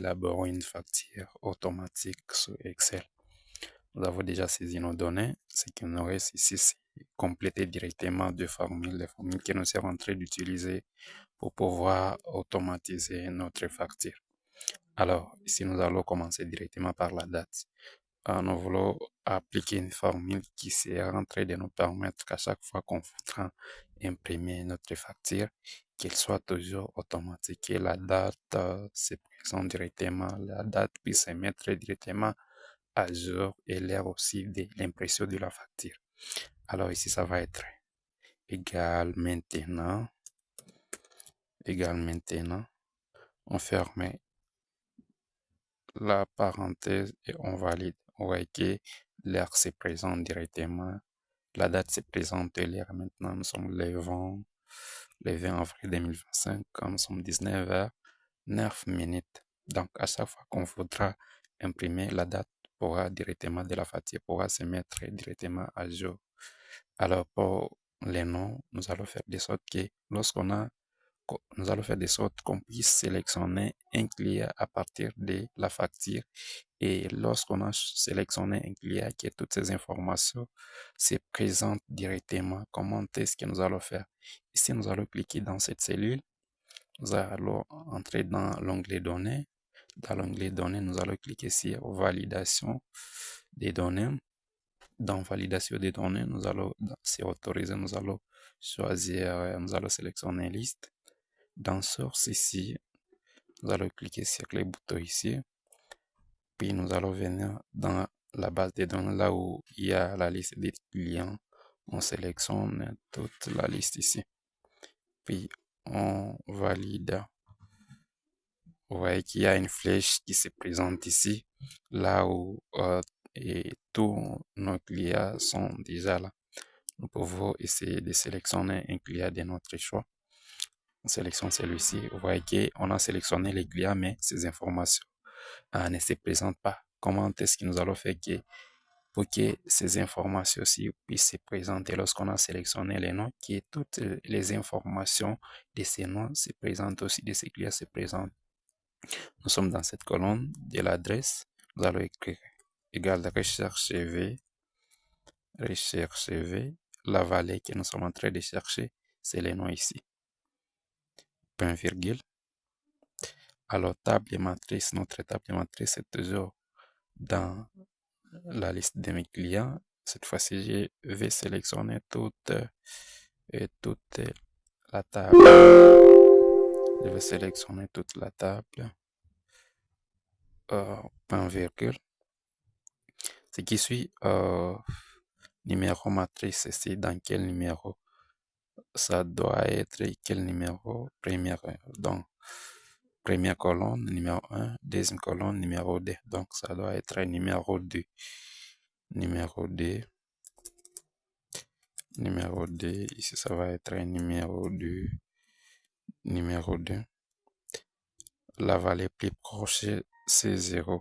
Élaborons une facture automatique sur Excel. Nous avons déjà saisi nos données. Ce qu'il nous reste ici, c'est compléter directement deux formules, les formules que nous sommes en train d'utiliser pour pouvoir automatiser notre facture. Alors, ici, nous allons commencer directement par la date. Nous voulons appliquer une formule qui sera en train de nous permettre qu'à chaque fois qu'on voudra imprimer notre facture, qu'elle soit toujours automatique. Et la date se présente directement, la date puisse se mettre directement à jour et l'heure aussi de l'impression de la facture. Alors ici, ça va être égal maintenant, on ferme la parenthèse et on valide. On voit que l'heure se présente directement. La date se présente l'heure maintenant. Nous sommes le 20 avril 2025. Nous sommes 19h, 9 minutes. Donc, à chaque fois qu'on voudra imprimer, la date pourra directement de la facture pourra se mettre directement à jour. Alors, pour les noms, nous allons faire de sorte que nous allons faire de sorte qu'on puisse sélectionner un client à partir de la facture. Et lorsqu'on a sélectionné un client qui a toutes ces informations, se présente directement. Comment est-ce que nous allons faire? Ici, nous allons cliquer dans cette cellule. Nous allons entrer dans l'onglet données. Dans l'onglet données, nous allons cliquer sur validation des données. Dans validation des données, nous allons, sur autoriser, nous allons choisir, nous allons sélectionner liste. Dans source ici, nous allons cliquer sur les boutons ici. Puis nous allons venir dans la base de données là où il y a la liste des clients. On sélectionne toute la liste ici. Puis on valide. Vous voyez qu'il y a une flèche qui se présente ici, là où tous nos clients sont déjà là. Nous pouvons essayer de sélectionner un client de notre choix. On sélectionne celui-ci. Vous voyez qu'on a sélectionné les clients, mais ces informations ne se présentent pas. Comment est-ce que nous allons faire pour que ces informations-ci puissent se présenter lorsqu'on a sélectionné les noms, que toutes les informations de ces noms se présentent aussi, de ces clients se présentent. Nous sommes dans cette colonne de l'adresse. Nous allons écrire égal recherche CV, la vallée que nous sommes en train de chercher, c'est les noms ici. Point virgule. Alors, table et matrice, notre table et matrice est toujours dans la liste de mes clients. Cette fois-ci, je vais sélectionner toute la table. Je vais sélectionner toute la table. Point virgule. Ce qui suit, numéro matrice, c'est dans quel numéro? Ça doit être quel numéro? Donc, première colonne, numéro 1, deuxième colonne, numéro 2. Donc, ça doit être numéro 2. Numéro 2. Numéro 2. Ici, ça va être numéro 2. Numéro 2. La vallée plus proche, c'est 0.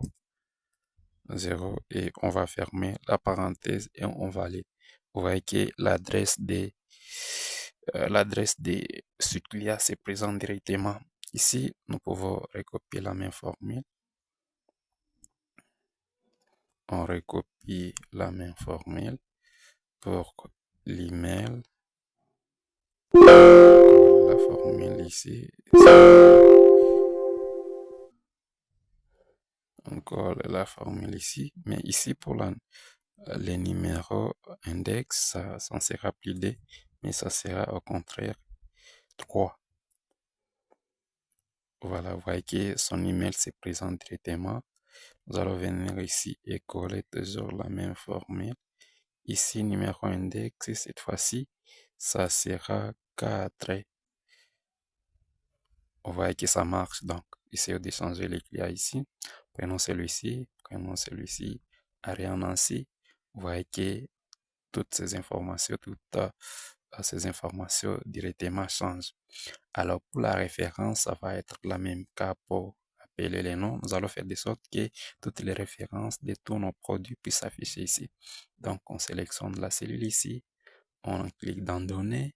0. Et on va fermer la parenthèse et on valide. Vous voyez que l'adresse de ce client se présente directement. Ici, nous pouvons recopier la même formule. On recopie la même formule pour l'email. La formule ici. Encore la formule ici. Mais ici, pour les numéros index, ça ne sera plus 2, mais ça sera au contraire 3. Voilà, vous voyez que son email se présente directement. Nous allons venir ici et coller toujours la même formule. Ici, numéro index, cette fois-ci, ça sera 4. Vous voyez que ça marche. Donc, essayons de changer les clients ici. Prenons celui-ci, Ariane ainsi. Vous voyez que toutes ces informations directement changent. Alors, pour la référence, ça va être la même cas pour appeler les noms. Nous allons faire de sorte que toutes les références de tous nos produits puissent s'afficher ici. Donc, on sélectionne la cellule ici. On clique dans Données.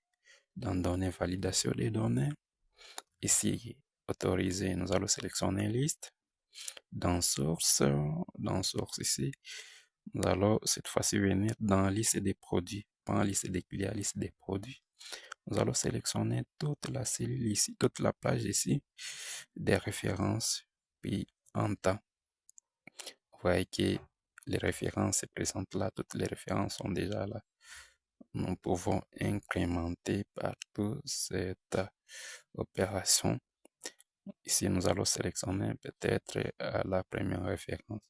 Dans Données, validation des données. Ici, autoriser, nous allons sélectionner liste. Dans source ici, nous allons cette fois-ci venir dans liste des produits, pas en liste des clients, liste des produits. Nous allons sélectionner toute la cellule ici, toute la page ici, des références, puis en temps. Vous voyez que les références se présentent là, toutes les références sont déjà là. Nous pouvons incrémenter partout cette opération. Ici, nous allons sélectionner peut-être la première référence.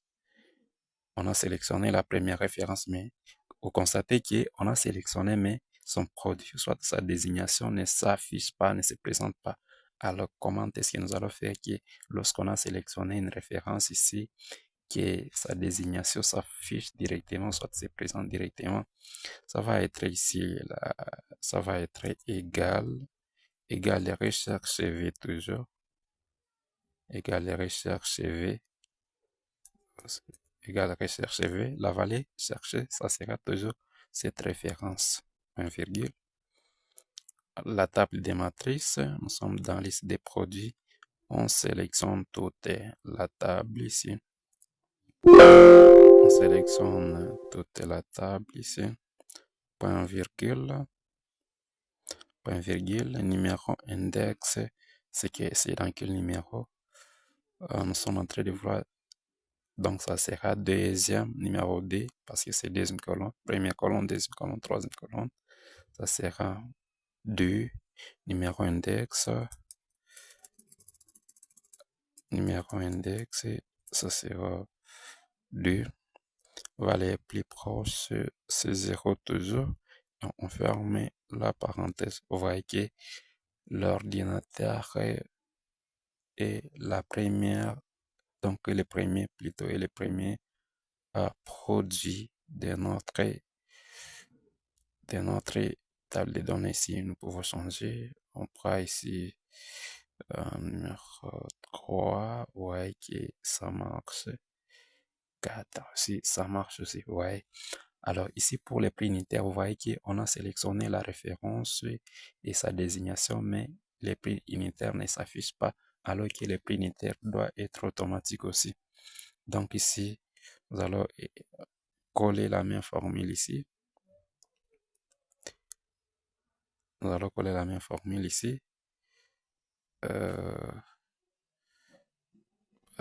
On a sélectionné la première référence, mais vous constatez qu'on a sélectionné, mais son produit, soit sa désignation ne s'affiche pas, ne se présente pas. Alors, comment est-ce que nous allons faire que lorsqu'on a sélectionné une référence ici, que sa désignation s'affiche directement, soit se présente directement? Ça va être ici, là, ça va être égal recherche CV toujours, égal recherche CV, égal recherche CV, la valeur cherchée, ça sera toujours cette référence, point virgule. La table des matrices, nous sommes dans la liste des produits, on sélectionne toute la table ici. On sélectionne toute la table ici, point virgule, numéro index, c'est dans quel numéro? Nous sommes en train de voir, donc ça sera deuxième, numéro 2, parce que c'est deuxième colonne, première colonne, deuxième colonne, troisième colonne, ça sera 2, numéro index, ça sera 2, valeur plus proche, c'est 0 toujours, et on ferme la parenthèse. Vous voyez que l'ordinateur est la première, donc le premier plutôt, est le premier produit de notre table de données ici. Nous pouvons changer. On prend ici numéro 3. Ouais, que ça marche. 4 aussi, ça marche aussi. Ouais. Alors ici pour les prix unitaires, vous voyez qu'on a sélectionné la référence et sa désignation, mais les prix unitaires ne s'affichent pas, alors que les prix unitaires doivent être automatiques aussi. Donc ici, nous allons coller la même formule ici. Nous allons coller la même formule ici.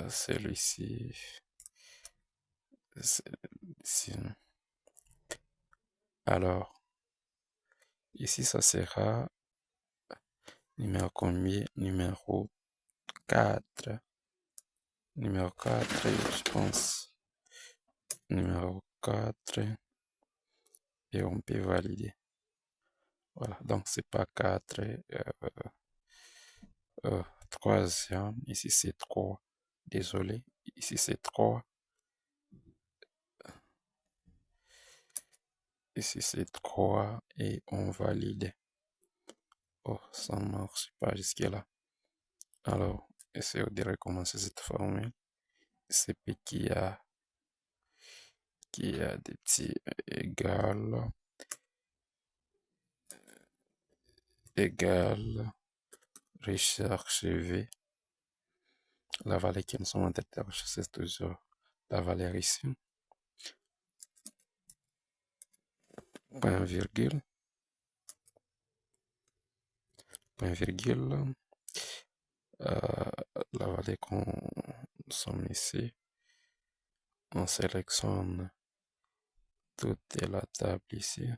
Celui-ci. Alors, ici, ça sera numéro combien? Numéro 4. Numéro 4, je pense. Numéro 4. Et on peut valider. Voilà, donc c'est pas 4. Troisième, ici c'est 3. Désolé, ici c'est 3. Ici c'est 3 et on valide. Oh, ça ne marche pas jusque-là. Alors, essayons de recommencer cette formule. C'est P qui a des petits égal recherche V. La valeur que nous sommes en train de rechercher, c'est toujours la valeur ici. Point virgule. La valeur qu'on sommes ici. On sélectionne toute la table ici.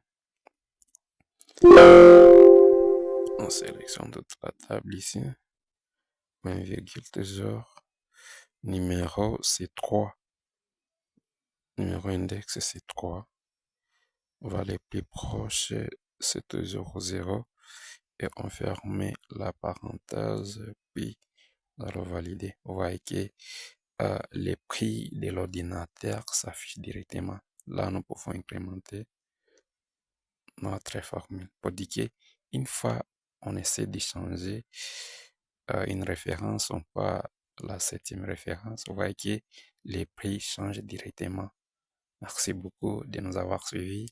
On sélectionne toute la table ici. Point virgule toujours. Numéro, c'est 3. Numéro index, c'est 3. Valeur plus proche, c'est toujours 0. Et on ferme la parenthèse, puis on va valider. Vous voyez que les prix de l'ordinateur s'affichent directement. Là, nous pouvons incrémenter notre formule pour dire qu'une fois on essaie de changer une référence, on pas la 7e référence, vous voyez que les prix changent directement. Merci beaucoup de nous avoir suivis.